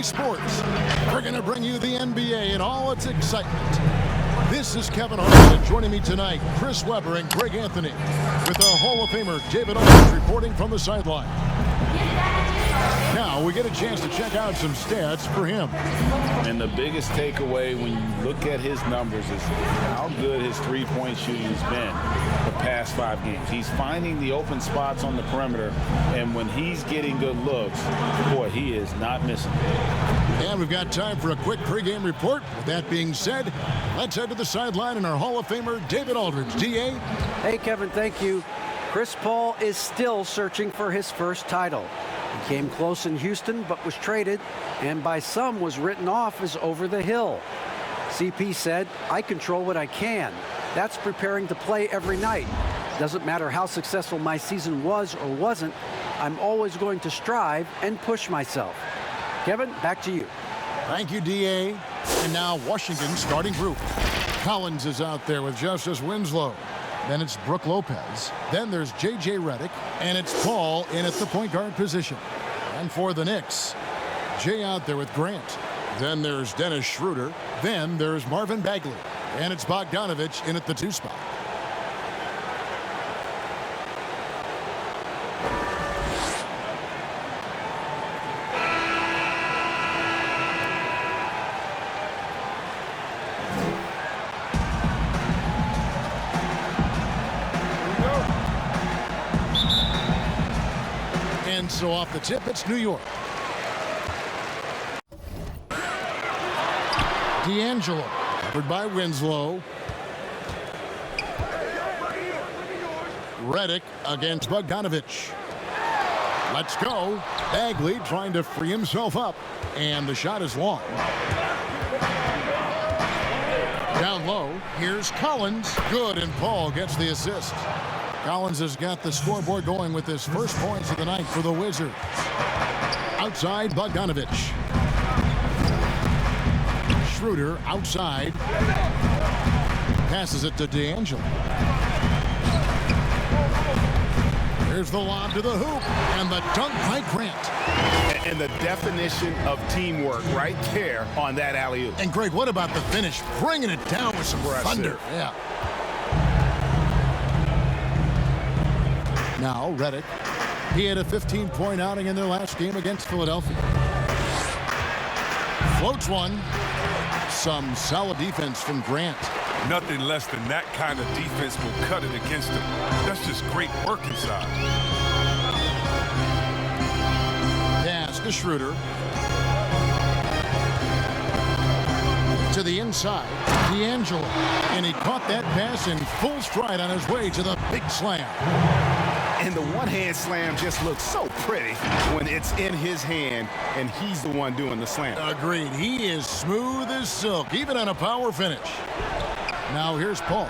EA Sports. We're going to bring you the NBA and all its excitement. This is Kevin Hart, and joining me tonight, Chris Webber and Greg Anthony, with our Hall of Famer David Aldridge reporting from the sideline. Now we get a chance to check out some stats for him. And the biggest takeaway when you look at his numbers is how good his three-point shooting has been the past 5 games. He's finding the open spots on the perimeter, and when he's getting good looks, boy, he is not missing. And we've got time for a quick pregame report. With that being said, let's head to the sideline and our Hall of Famer David Aldridge. DA? Hey, Kevin, thank you. Chris Paul is still searching for his first title. He came close in Houston, but was traded, and by some was written off as over the hill. CP said, "I control what I can. That's preparing to play every night. Doesn't matter how successful my season was or wasn't, I'm always going to strive and push myself." Kevin, back to you. Thank you, DA. And now Washington's starting group. Collins is out there with Justice Winslow. Then it's Brook Lopez. Then there's J.J. Redick. And it's Paul in at the point guard position. And for the Knicks, Jay out there with Grant. Then there's Dennis Schroeder. Then there's Marvin Bagley. And it's Bogdanovich in at the 2 spot. So off the tip, it's New York. D'Angelo, covered by Winslow. Redick against Bogdanovich. Let's go. Bagley trying to free himself up. And the shot is long. Down low, here's Collins. Good, and Paul gets the assist. Collins has got the scoreboard going with his first points of the night for the Wizards. Outside, Bogdanovich. Schroeder outside. Passes it to D'Angelo. Here's the lob to the hoop, and the dunk by Grant. And the definition of teamwork right there on that alley-oop. And Greg, what about the finish? Bringing it down with some thunder. Yeah. Now, Redick. He had a 15-point outing in their last game against Philadelphia. Floats one. Some solid defense from Grant. Nothing less than that kind of defense will cut it against him. That's just great work inside. Pass to Schroeder. To the inside, D'Angelo. And he caught that pass in full stride on his way to the big slam. And the one-hand slam just looks so pretty when it's in his hand and he's the one doing the slam. Agreed. He is smooth as silk, even on a power finish. Now here's Paul.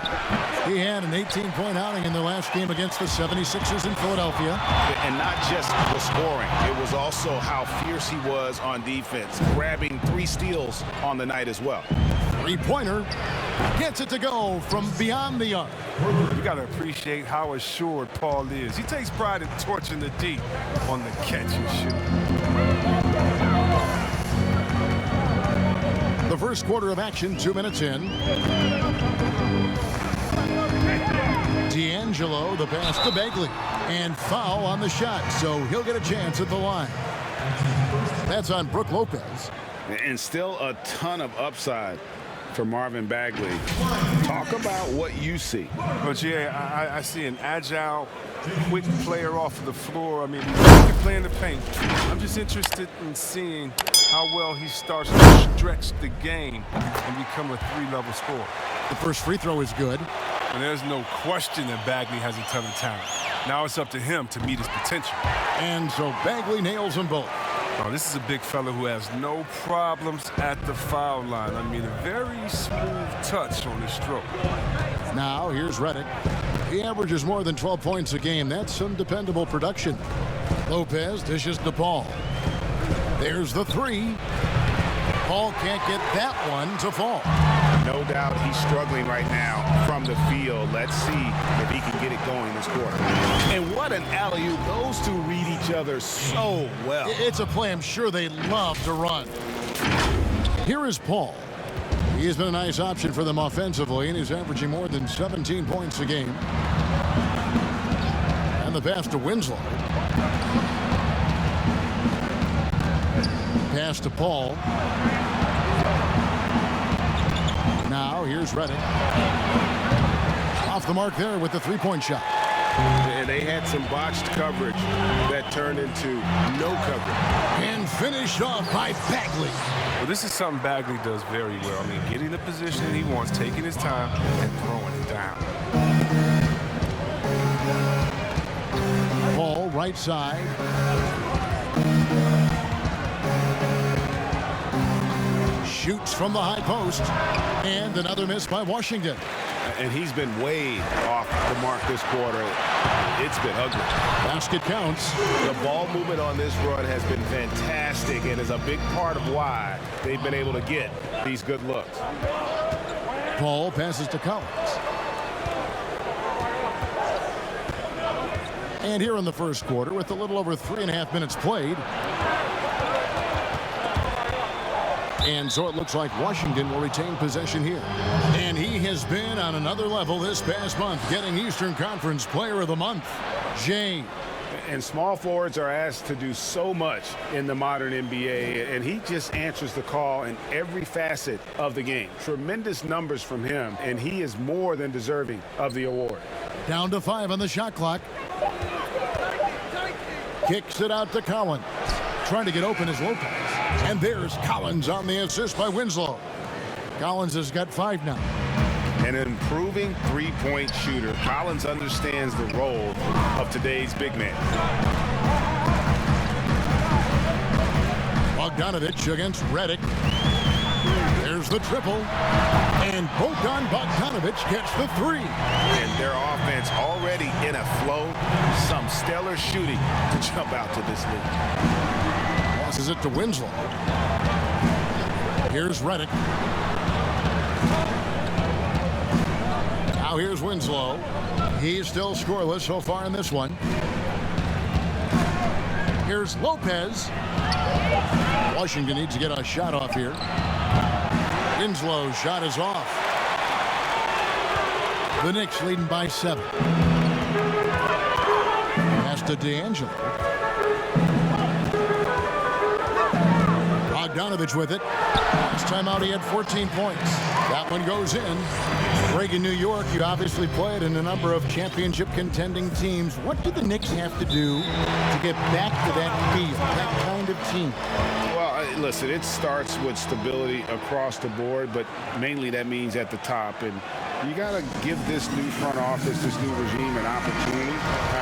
He had an 18-point outing in their last game against the 76ers in Philadelphia. And not just the scoring. It was also how fierce he was on defense, grabbing 3 steals on the night as well. 3-pointer. Gets it to go from beyond the arc. You got to appreciate how assured Paul is. He takes pride in torching the deep on the catch and shoot. The first quarter of action, 2 minutes in. D'Angelo, the pass to Bagley. And foul on the shot, so he'll get a chance at the line. That's on Brook Lopez. And still a ton of upside for Marvin Bagley. Talk about what you see. But yeah, I see an agile, quick player off of the floor. I mean, he can play in the paint. I'm just interested in seeing how well he starts to stretch the game and become a 3-level scorer. The first free throw is good. And there's no question that Bagley has a ton of talent. Now it's up to him to meet his potential. And so Bagley nails them both. Oh, this is a big fella who has no problems at the foul line. I mean, a very smooth touch on his stroke. Now here's Redick. He averages more than 12 points a game. That's some dependable production. Lopez dishes to Paul. There's the 3. Paul can't get that one to fall. No doubt he's struggling right now from the field. Let's see if he can get it going this quarter. And what an alley-oop. Those two read each other so well. It's a play I'm sure they love to run. Here is Paul. He has been a nice option for them offensively, and he's averaging more than 17 points a game. And the pass to Winslow. Pass to Paul. Now here's Reddick. Off the mark there with the three-point shot. And they had some botched coverage that turned into no coverage. And finished off by Bagley. Well, this is something Bagley does very well. I mean, getting the position he wants, taking his time, and throwing it down. Paul, right side. Shoots from the high post. And another miss by Washington. And he's been way off the mark this quarter. It's been ugly. Basket counts. The ball movement on this run has been fantastic and is a big part of why they've been able to get these good looks. Paul passes to Collins. And here in the first quarter, with a little over 3.5 minutes played. And so it looks like Washington will retain possession here. And he has been on another level this past month, getting Eastern Conference Player of the Month. James. And small forwards are asked to do so much in the modern NBA, and he just answers the call in every facet of the game. Tremendous numbers from him, and he is more than deserving of the award. Down to 5 on the shot clock. Kicks it out to Collins. Trying to get open is Lopez. And there's Collins on the assist by Winslow. Collins has got 5 now. An improving three-point shooter. Collins understands the role of today's big man. Bogdanovich against Reddick. There's the triple. And Bogdanovich gets the 3. And their offense already in a flow. Some stellar shooting to jump out to this league. Passes it to Winslow. Here's Reddick. Now here's Winslow. He's still scoreless so far in this one. Here's Lopez. Washington needs to get a shot off here. Winslow's shot is off. The Knicks leading by 7. Pass to D'Angelo. Bogdanovich with it. Last time out he had 14 points. That one goes in. Greg, in New York, you obviously played in a number of championship contending teams. What do the Knicks have to do to get back to that field, that kind of team? Well, listen, it starts with stability across the board, but mainly that means at the top. And you got to give this new front office, this new regime, an opportunity.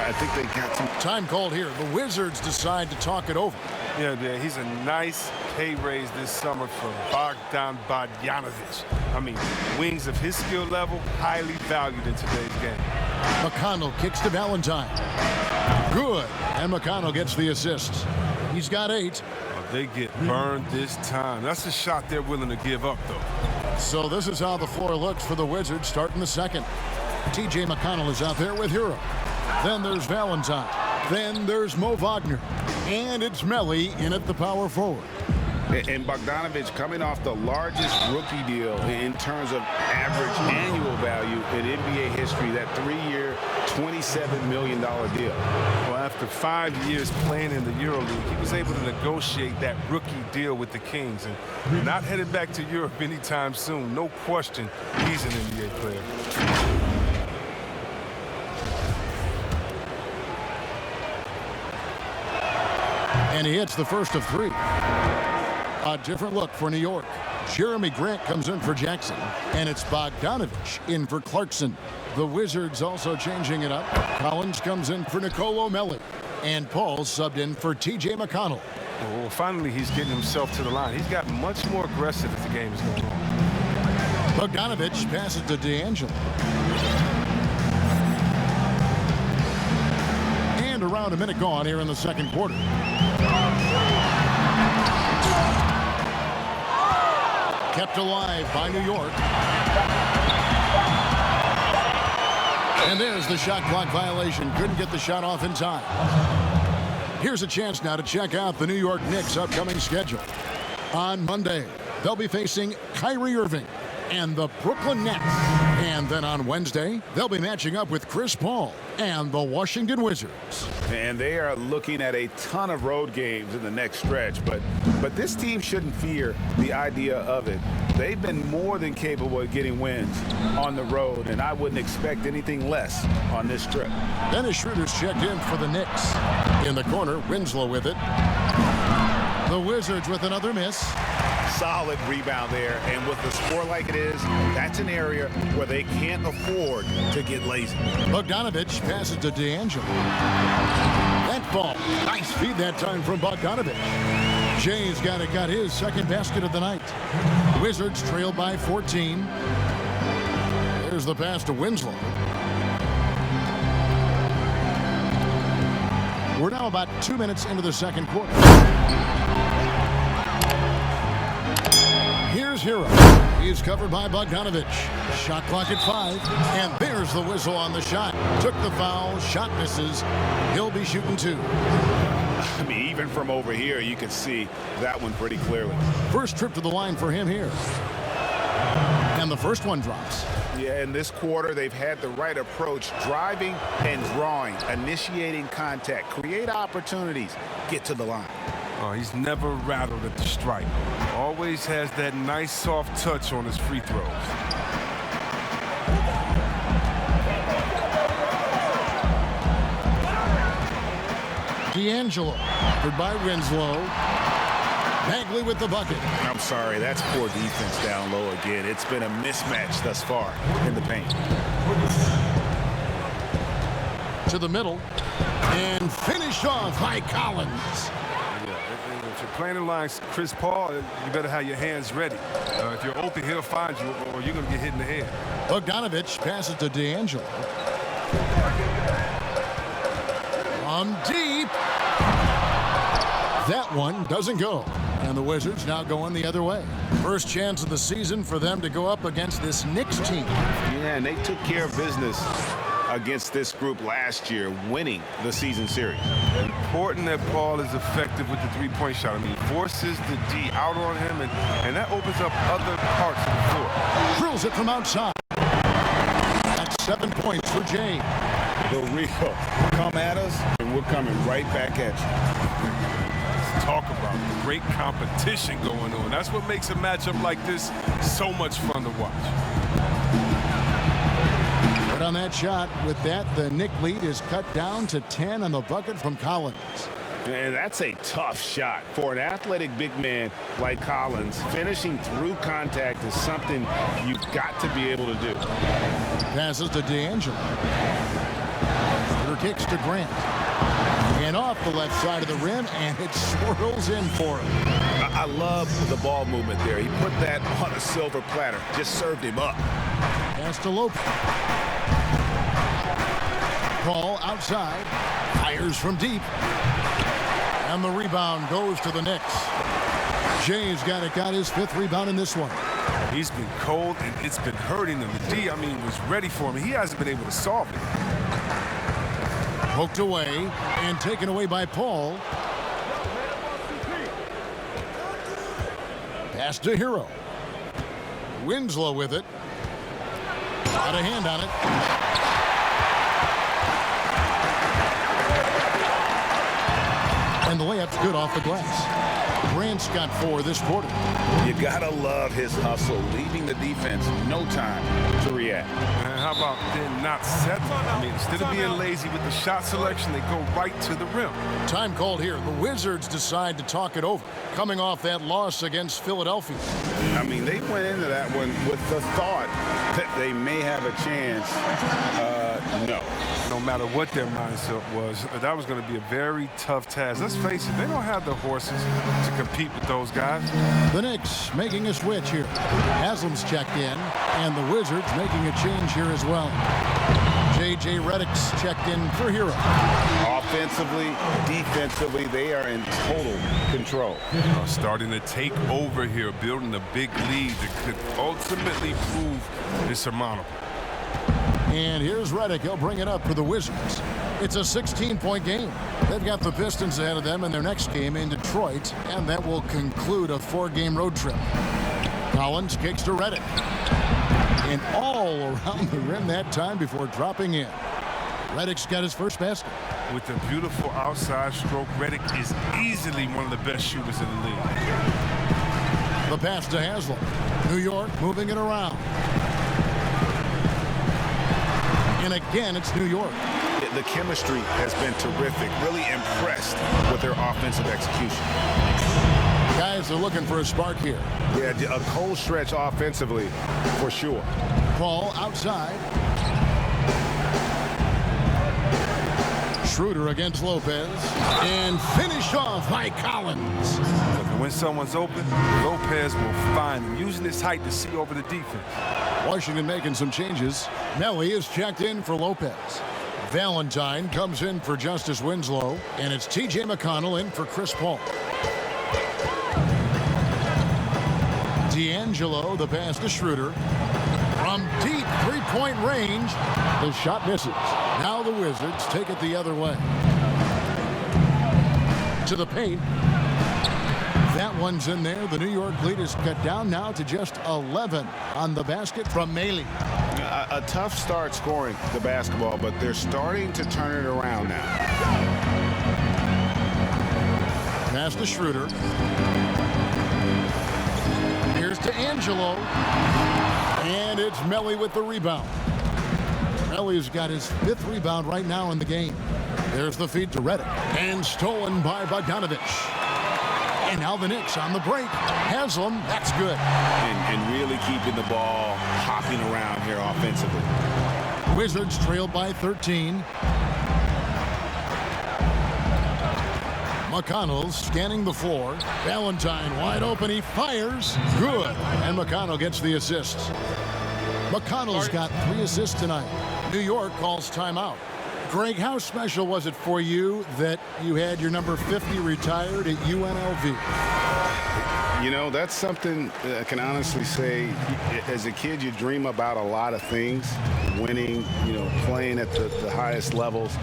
I think they got some time called here. The Wizards decide to talk it over. Yeah, he's a nice pay raise this summer for Bogdanovich. I mean, wings of his skill level, highly valued in today's game. McConnell kicks to Valentine. Good. And McConnell gets the assist. He's got 8. Oh, they get burned this time. That's a shot they're willing to give up, though. So this is how the floor looks for the Wizards starting the second. T.J. McConnell is out there with Hero. Then there's Valentine. Then there's Mo Wagner. And it's Melly in at the power forward. And Bogdanovich coming off the largest rookie deal in terms of average annual value in NBA history, that 3-year, $27 million deal. Well, after 5 years playing in the EuroLeague, he was able to negotiate that rookie deal with the Kings. And not headed back to Europe anytime soon. No question, he's an NBA player. And he hits the first of 3. A different look for New York. Jeremy Grant comes in for Jackson, and it's Bogdanovich in for Clarkson. The Wizards also changing it up. Collins comes in for Nicolo Melli, and Paul subbed in for T.J. McConnell. Well, finally, he's getting himself to the line. He's got much more aggressive as the game is going on. Bogdanovich passes to D'Angelo. And around a minute gone here in the second quarter. Kept alive by New York. And there's the shot clock violation. Couldn't get the shot off in time. Here's a chance now to check out the New York Knicks' upcoming schedule. On Monday, they'll be facing Kyrie Irving and the Brooklyn Nets. And then on Wednesday, they'll be matching up with Chris Paul and the Washington Wizards. And they are looking at a ton of road games in the next stretch, but this team shouldn't fear the idea of it. They've been more than capable of getting wins on the road, and I wouldn't expect anything less on this trip. Dennis Schroeder's checked in for the Knicks. In the corner, Winslow with it. The Wizards with another miss. Solid rebound there, and with the score like it is, that's an area where they can't afford to get lazy. Bogdanovich passes to D'Angelo. That ball, nice feed that time from Bogdanovich. Jay's got his second basket of the night. Wizards trail by 14. There's the pass to Winslow. We're now about 2 minutes into the second quarter. Here's Hero. He's covered by Bogdanovich. Shot clock at 5. And there's the whistle on the shot. Took the foul. Shot misses. He'll be shooting 2. I mean, even from over here, you can see that one pretty clearly. First trip to the line for him here. And the first one drops. Yeah, in this quarter, they've had the right approach, driving and drawing, initiating contact, create opportunities, get to the line. Oh, he's never rattled at the stripe. Always has that nice soft touch on his free throws. D'Angelo, covered by Winslow. Bagley with the bucket. I'm sorry, that's poor defense down low again. It's been a mismatch thus far in the paint. To the middle. And finished off by Collins. If you're playing in line Chris Paul, you better have your hands ready. If you're open, he'll find you, or you're going to get hit in the head. Bogdanovich passes to D'Angelo. From deep. That one doesn't go. And the Wizards now going the other way. First chance of the season for them to go up against this Knicks team. Yeah, and they took care of business against this group last year, winning the season series. Important that Paul is effective with the three-point shot. I mean, he forces the D out on him, and that opens up other parts of the floor. Drills it from outside. That's 7 points for Jay. The Rico, come at us, and we're coming right back at you. Let's talk about the great competition going on. That's what makes a matchup like this so much fun to watch. On that shot, with that, the Knick lead is cut down to 10 on the bucket from Collins. And that's a tough shot for an athletic big man like Collins. Finishing through contact is something you've got to be able to do. Passes to D'Angelo. Her kicks to Grant. And off the left side of the rim, and it swirls in for him. I love the ball movement there. He put that on a silver platter. Just served him up. Pass to Lopez. Paul outside, fires from deep, and the rebound goes to the Knicks. Jay's got his 5th rebound in this one. He's been cold, and it's been hurting him. The D, was ready for him. He hasn't been able to solve it. Poked away and taken away by Paul. Pass to Hero. Winslow with it. Got a hand on it. And the layup's good off the glass. Grant's got 4 this quarter. You gotta love his hustle, leaving the defense no time to react. And how about then not settle? Instead of being lazy with the shot selection, they go right to the rim. Time called here. The Wizards decide to talk it over, coming off that loss against Philadelphia. They went into that one with the thought that they may have a chance. No. No matter what their mindset was, that was going to be a very tough task. Let's face it, they don't have the horses to compete with those guys. The Knicks making a switch here. Haslam's checked in, and the Wizards making a change here as well. Jay J.J. Redick's checked in for Hero. Offensively, defensively, they are in total control. Starting to take over here, building a big lead that could ultimately prove insurmountable. And here's Redick. He'll bring it up for the Wizards. It's a 16-point game. They've got the Pistons ahead of them in their next game in Detroit, and that will conclude a 4-game road trip. Collins kicks to Redick. And all around the rim that time before dropping in. Redick's got his first basket. With a beautiful outside stroke, Redick is easily one of the best shooters in the league. The pass to Haslam. New York moving it around. And again, it's New York. The chemistry has been terrific. Really impressed with their offensive execution. Guys are looking for a spark here. Yeah, a cold stretch offensively, for sure. Paul outside. Schroeder against Lopez. And finished off by Collins. Look, when someone's open, Lopez will find him, using his height to see over the defense. Washington making some changes. Melly is checked in for Lopez. Valentine comes in for Justice Winslow. And it's T.J. McConnell in for Chris Paul. D'Angelo, the pass to Schroeder. From deep three-point range, the shot misses. Now the Wizards take it the other way. To the paint. That one's in there. The New York lead is cut down now to just 11 on the basket from Maley. A tough start scoring the basketball, but they're starting to turn it around now. Pass to Schroeder. Here's to Angelo. And it's Melly with the rebound. Melly's got his 5th rebound right now in the game. There's the feed to Redick. And stolen by Bogdanovich. And now the Knicks on the break. Haslam, that's good. And really keeping the ball hopping around here offensively. Wizards trail by 13. McConnell's scanning the floor. Valentine wide open. He fires. Good. And McConnell gets the assists. McConnell's got 3 assists tonight. New York calls timeout. Greg, how special was it for you that you had your number 50 retired at UNLV? You know, that's something I can honestly say. As a kid, you dream about a lot of things. Winning, you know, playing at the highest levels.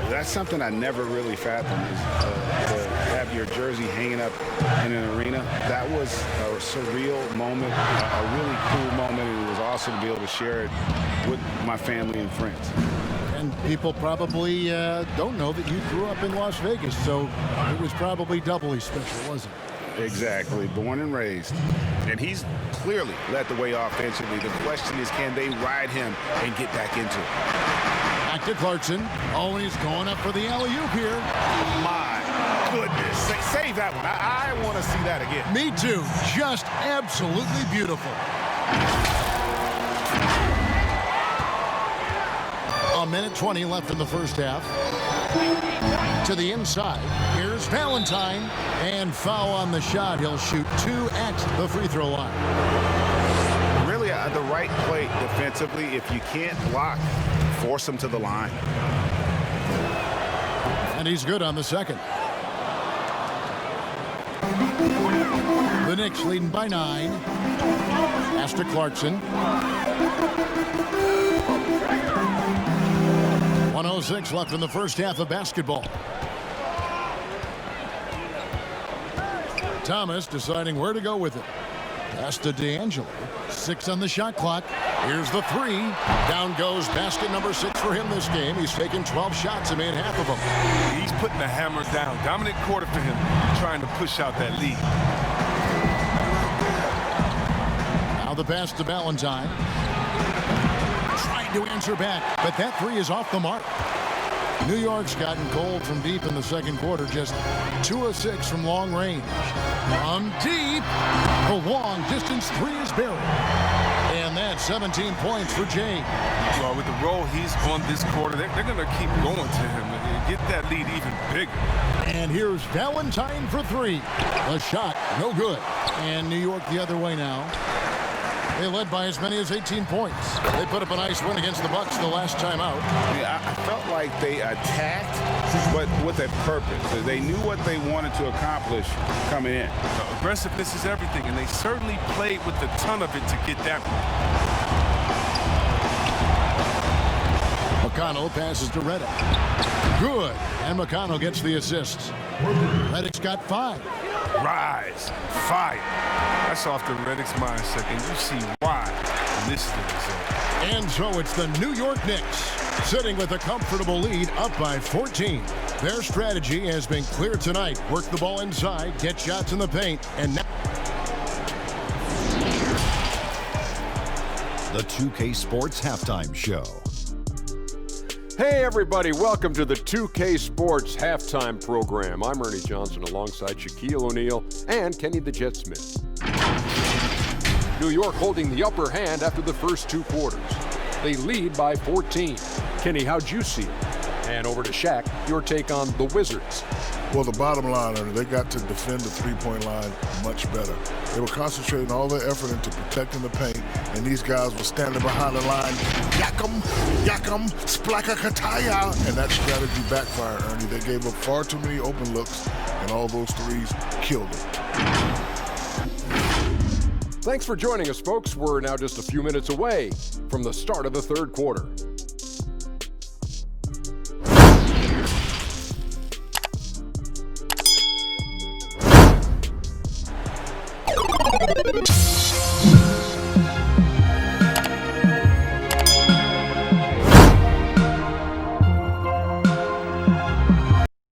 That's something I never really fathomed. To have your jersey hanging up in an arena. That was a surreal moment, a really cool moment, and it was awesome to be able to share it with my family and friends. And people probably don't know that you grew up in Las Vegas, so it was probably doubly special, wasn't it? Exactly. Born and raised. And he's clearly led the way offensively. The question is, can they ride him and get back into it? Back to Clarkson. Oh, and he's going up for the alley-oop here. My goodness. Save that one. I want to see that again. Me too. Just absolutely beautiful. A minute 20 left in the first half. To the inside. Here's Valentine. And foul on the shot. He'll shoot 2 at the free throw line. Really, the right play defensively. If you can't block, force him to the line. And he's good on the second. The Knicks leading by 9. Pass to Clarkson. 1:06 left in the first half of basketball. Thomas deciding where to go with it. Pass to D'Angelo. 6 on the shot clock. Here's the 3. Down goes basket number 6 for him this game. He's taken 12 shots and made half of them. He's putting the hammer down. Dominant quarter for him, trying to push out that lead. Now the pass to Valentine. Trying to answer back, but that 3 is off the mark. New York's gotten cold from deep in the second quarter, just 2 of 6 from long range. From deep, the long distance 3 is buried. And that's 17 points for James. Well, with the role he's on this quarter, they're going to keep going to him and get that lead even bigger. And here's Valentine for 3. The shot, no good. And New York the other way now. They led by as many as 18 points. They put up a nice win against the Bucks the last time out. Yeah, I felt like they attacked, but with a purpose. They knew what they wanted to accomplish coming in. Aggressiveness is everything, and they certainly played with a ton of it to get that. McConnell passes to Reddick. Good. And McConnell gets the assist. Reddick's got 5. Rise, fire. That's off the Reddick's mindset, and you see why. And this is the result. And so it's the New York Knicks sitting with a comfortable lead up by 14. Their strategy has been clear tonight. Work the ball inside, get shots in the paint, and now The 2K Sports Halftime Show. Hey everybody, welcome to the 2K Sports Halftime Program. I'm Ernie Johnson alongside Shaquille O'Neal and Kenny the Jet Smith. New York holding the upper hand after the first 2 quarters. They lead by 14. Kenny, how'd you see it? And over to Shaq, your take on the Wizards. Well, the bottom line, they got to defend the three-point line much better. They were concentrating all their effort into protecting the paint, and these guys were standing behind the line, yak'em, splaka kataya, and that strategy backfired, Ernie. They gave up far too many open looks, and all those threes killed them. Thanks for joining us, folks. We're now just a few minutes away from the start of the third quarter.